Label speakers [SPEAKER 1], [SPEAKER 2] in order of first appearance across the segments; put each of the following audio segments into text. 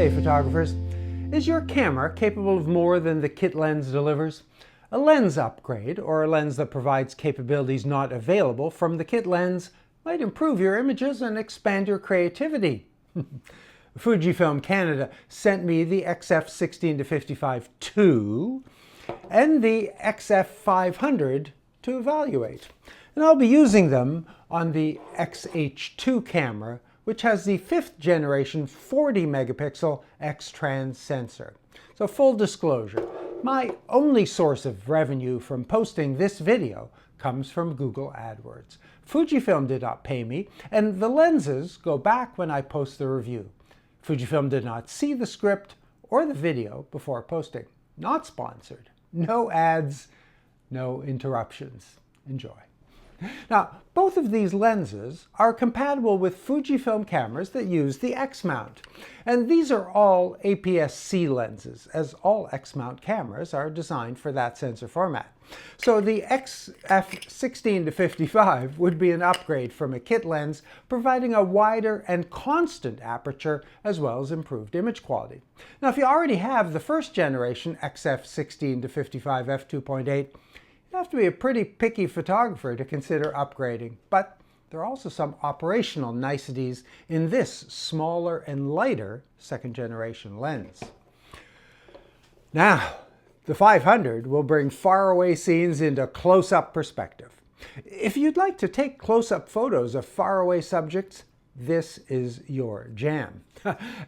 [SPEAKER 1] Hey photographers, is your camera capable of more than the kit lens delivers? A lens upgrade, or a lens that provides capabilities not available from the kit lens, might improve your images and expand your creativity. Fujifilm Canada sent me the XF 16-55 II and the XF 500 to evaluate. And I'll be using them on the XH2 camera, which has the 5th generation 40 megapixel X-Trans sensor. So full disclosure, my only source of revenue from posting this video comes from Google AdWords. Fujifilm did not pay me, and the lenses go back when I post the review. Fujifilm did not see the script or the video before posting. Not sponsored. No ads, no interruptions. Enjoy. Now, both of these lenses are compatible with Fujifilm cameras that use the X-mount. And these are all APS-C lenses, as all X-mount cameras are designed for that sensor format. So the XF 16-55 would be an upgrade from a kit lens, providing a wider and constant aperture as well as improved image quality. Now, if you already have the first generation XF 16-55 f2.8, you have to be a pretty picky photographer to consider upgrading, but there are also some operational niceties in this smaller and lighter second generation lens. Now, the 500 will bring faraway scenes into close-up perspective. If you'd like to take close-up photos of faraway subjects, this is your jam.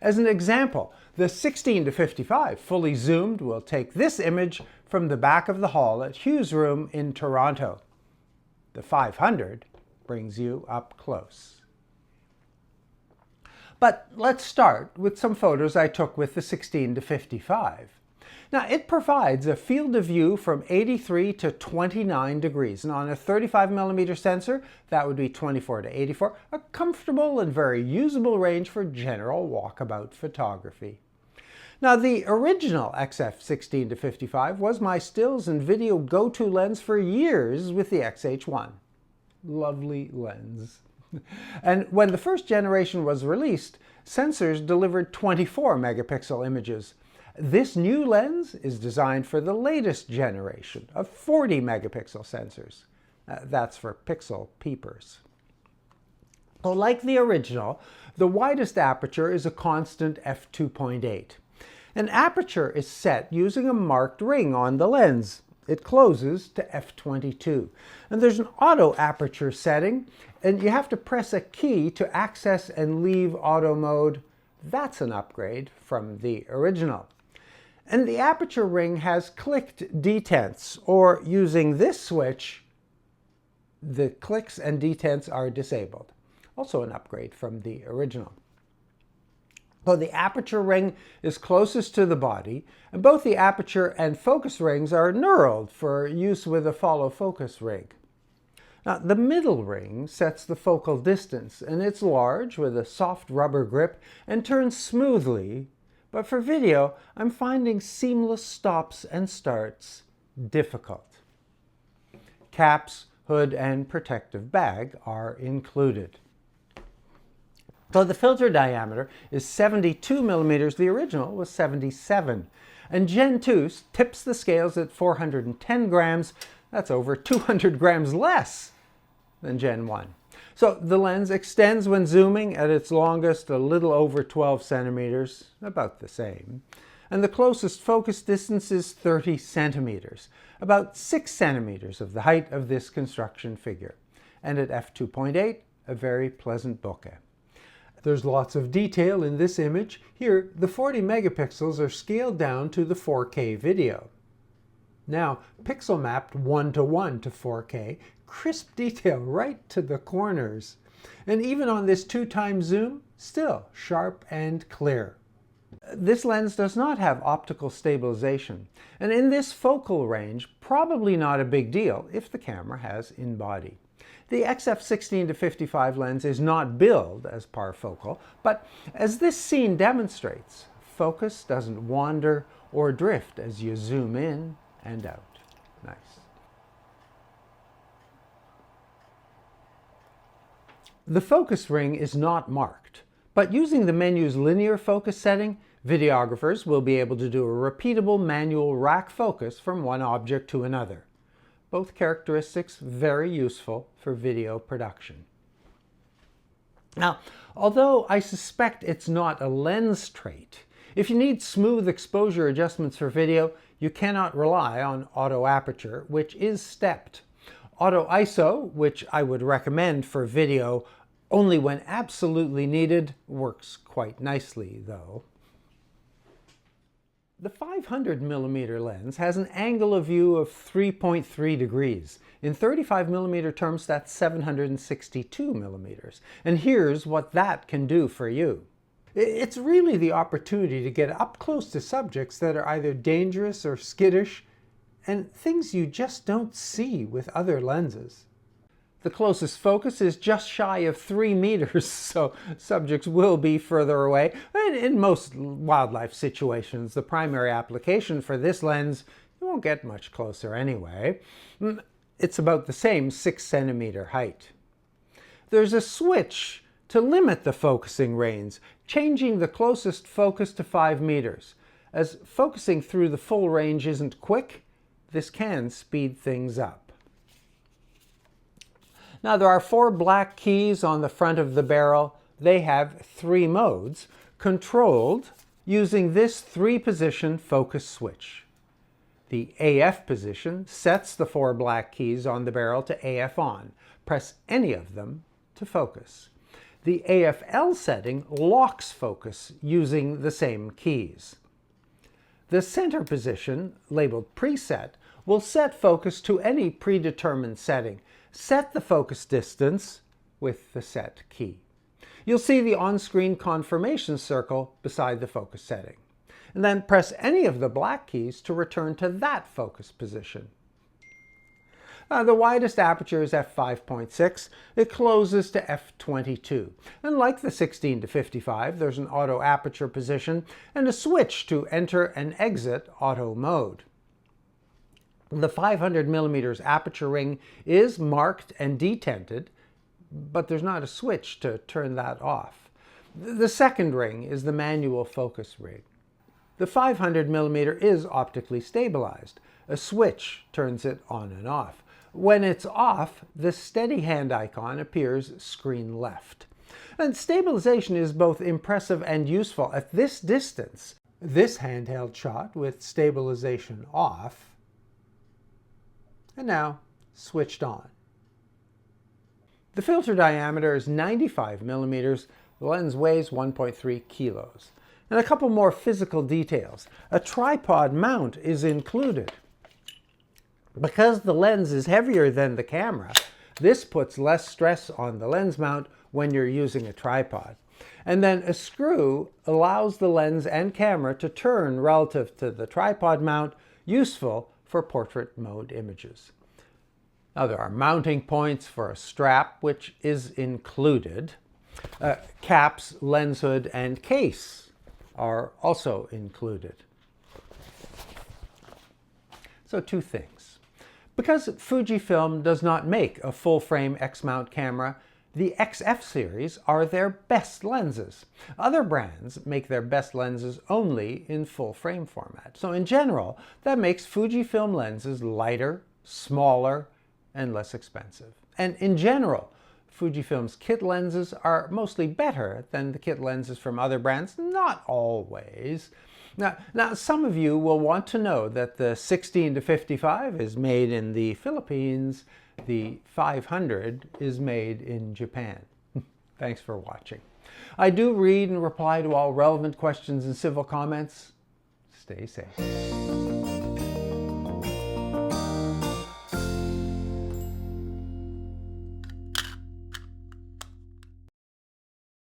[SPEAKER 1] As an example, the 16-55 fully zoomed will take this image from the back of the hall at Hughes Room in Toronto. The 500 brings you up close. But let's start with some photos I took with the 16-55. Now, it provides a field of view from 83 to 29 degrees, and on a 35mm sensor, that would be 24 to 84, a comfortable and very usable range for general walkabout photography. Now, the original XF 16-55 was my stills and video go-to lens for years with the XH1. Lovely lens. And when the first generation was released, sensors delivered 24 megapixel images. This new lens is designed for the latest generation of 40 megapixel sensors. That's for pixel peepers. So like the original, the widest aperture is a constant f2.8. An aperture is set using a marked ring on the lens. It closes to f22. And there's an auto aperture setting, and you have to press a key to access and leave auto mode. That's an upgrade from the original. And the aperture ring has clicked detents, or using this switch, the clicks and detents are disabled. Also an upgrade from the original. So the aperture ring is closest to the body, and both the aperture and focus rings are knurled for use with a follow focus rig. Now, the middle ring sets the focal distance, and it's large with a soft rubber grip and turns smoothly. But for video, I'm finding seamless stops and starts difficult. Caps, hood, and protective bag are included. So the filter diameter is 72 millimeters. The original was 77. And Gen 2 tips the scales at 410 grams. That's over 200 grams less than Gen 1. So the lens extends when zooming at its longest, a little over 12 centimeters, about the same. And the closest focus distance is 30 centimeters, about 6 centimeters of the height of this construction figure. And at f2.8, a very pleasant bokeh. There's lots of detail in this image. Here, the 40 megapixels are scaled down to the 4K video. Now, pixel mapped 1:1 to 4K, crisp detail right to the corners. And even on this 2x zoom, still sharp and clear. This lens does not have optical stabilization, and in this focal range, probably not a big deal if the camera has in-body. The XF 16-55 lens is not billed as parfocal, but as this scene demonstrates, focus doesn't wander or drift as you zoom in and out. Nice. The focus ring is not marked, but using the menu's linear focus setting Videographers will be able to do a repeatable manual rack focus from one object to another. Both characteristics very useful for video production. Now, although I suspect it's not a lens trait, if you need smooth exposure adjustments for video, you cannot rely on auto aperture, which is stepped. Auto ISO, which I would recommend for video only when absolutely needed, works quite nicely though. The 500mm lens has an angle of view of 3.3 degrees. In 35mm terms, that's 762 millimeters. And here's what that can do for you. It's really the opportunity to get up close to subjects that are either dangerous or skittish, and things you just don't see with other lenses. The closest focus is just shy of 3 meters, so subjects will be further away. And in most wildlife situations, the primary application for this lens, you won't get much closer anyway. It's about the same 6 centimeter height. There's a switch to limit the focusing range, changing the closest focus to 5 meters. As focusing through the full range isn't quick, this can speed things up. Now there are 4 black keys on the front of the barrel. They have 3 modes, controlled using this 3-position focus switch. The AF position sets the 4 black keys on the barrel to AF on. Press any of them to focus. The AFL setting locks focus using the same keys. The center position, labeled preset, will set focus to any predetermined setting. Set the focus distance with the set key. You'll see the on-screen confirmation circle beside the focus setting. And then press any of the black keys to return to that focus position. The widest aperture is f5.6. It closes to f22. And like the 16-55, there's an auto aperture position and a switch to enter and exit auto mode. The 500mm aperture ring is marked and detented, but there's not a switch to turn that off. The second ring is the manual focus ring. The 500mm is optically stabilized. A switch turns it on and off. When it's off, the steady hand icon appears screen left. And stabilization is both impressive and useful. At this distance, this handheld shot with stabilization off, and now switched on. The filter diameter is 95 millimeters. The lens weighs 1.3 kilos. And a couple more physical details. A tripod mount is included. Because the lens is heavier than the camera, this puts less stress on the lens mount when you're using a tripod. And then a screw allows the lens and camera to turn relative to the tripod mount, useful for portrait mode images. Now there are mounting points for a strap, which is included. Caps, lens hood, and case are also included. So 2 things. Because Fujifilm does not make a full-frame X-mount camera, the XF series are their best lenses. Other brands make their best lenses only in full-frame format. So in general, that makes Fujifilm lenses lighter, smaller, and less expensive. And in general, Fujifilm's kit lenses are mostly better than the kit lenses from other brands, not always. Now some of you will want to know that the 16-55 is made in the Philippines, the 500 is made in Japan. Thanks for watching. I do read and reply to all relevant questions and civil comments. Stay safe.